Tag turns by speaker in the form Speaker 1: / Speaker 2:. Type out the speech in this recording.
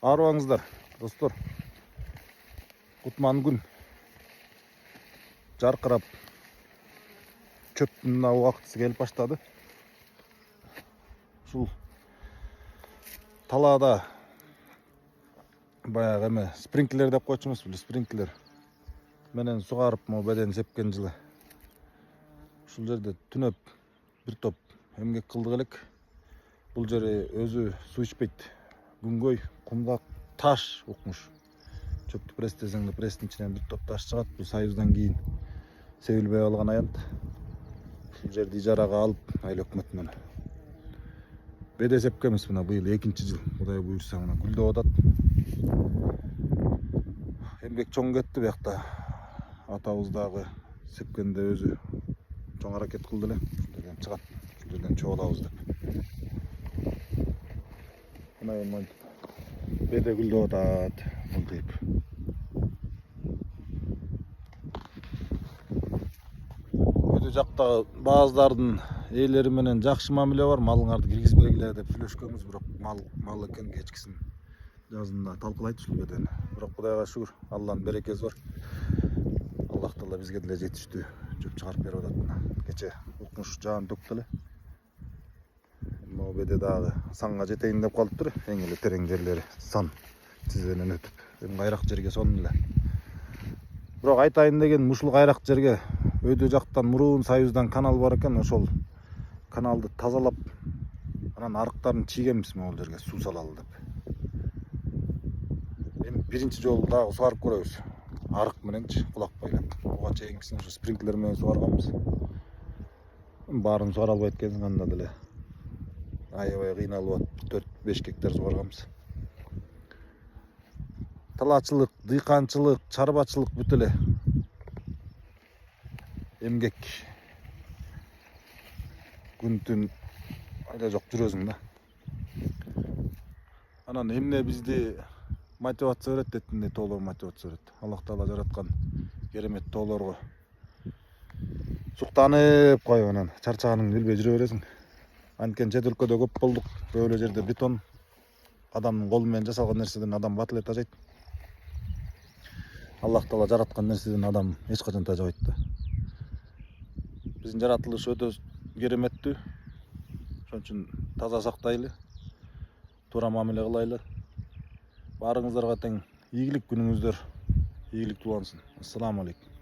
Speaker 1: Арыбаңыздар, достор. Кутман күн. Жарқырап, чөптүн убактысы келип баштады. Ушул талаада баягы эме спринклер деп койчумуз, спринклер менен сугарып могу беден сепкен жылы. Ушул жерде түнөп бир топ эмгек кылдык элек. Бул жери өзү суу ичпейт. Күнгөй, кумдак, таш укмуш. Чөптү пресстесең да пресстин ичинен бир топ таш чыгат. Бул союздан кийин себилбей калган аянт. Ушул жерди ижарага алып, айыл өкмөтүнөн беде сепкенбиз мына быйыл 2-жыл. Кудай буйрса мына гүлдөп атат. Эмгек чоң кетти биякта. Атабыз дагы сепкенде өзү чоң аракет кылды эле. Ушул жерден чыгат, ушул жерден чогулабыз деп. Мына беде гүлдөп атат, мынтип. Өтө жактагы баыздардын ээлери менен жакшы мамиле бар. Малыңарды киргизбегиле деп сүйлөшкөнбүз, бирок мал экен кечкисин жазында талкылайт ушул бедени. Бирок Кудайга шүгүр, Алланын берекеси бар. Аллах Таала бизге деле жетиштүү жөп чыгарып берип атат. Мына кече укмуш жаан төктү эле. Могу беде дагы санга жетейин деп калыптыр. Эң эле терең жерлери сан тизенен өтүп. Эми кайрак жерге сонун эле. Бирок айтайын деген, ушул кайрак жерге өйдө жактан мурун союздан канал бар экен. Ошол каналды тазалап, анан арыктарын чийгенбиз могул жерге суу салалы деп. Эми биринчи жолу дагы сугарып көрөбүз. Арык мененчи кулак байлап. Буга чейинкисин ушу спринклер менен сугарганбыз. Баарын сугара албайт экенсиң, анда деле аябай кыйналып атып 4-5 гектар сугарганбыз. Талаачылык, дыйканчылык, чарбачылык бүт эле эмгек. Күн-түн айда жок жүрөсүң да. Анан эмне бизди мотивация берет, этинде тоолор мотивация берет. Аллах Таала жараткан керемет тоолорго суктанып коюп анан чарчаганыңды билбей жүрө бересиң. Анткени чет өлкөдө көп болдук. Көп эле жерде бетон, адамдын колу менен жасалган нерседен адам бат эле тажайт. Аллах Таала жараткан нерседен адам эч качан тажабайт да. Биздин жаратылыш өтө кереметтүү. Ошон үчүн таза сактайлы, туура мамиле кылайлы. Баарыңыздарга тең ийгилик күнүңүздөр ийгиликтүү улансын. Ассаламу алейкум.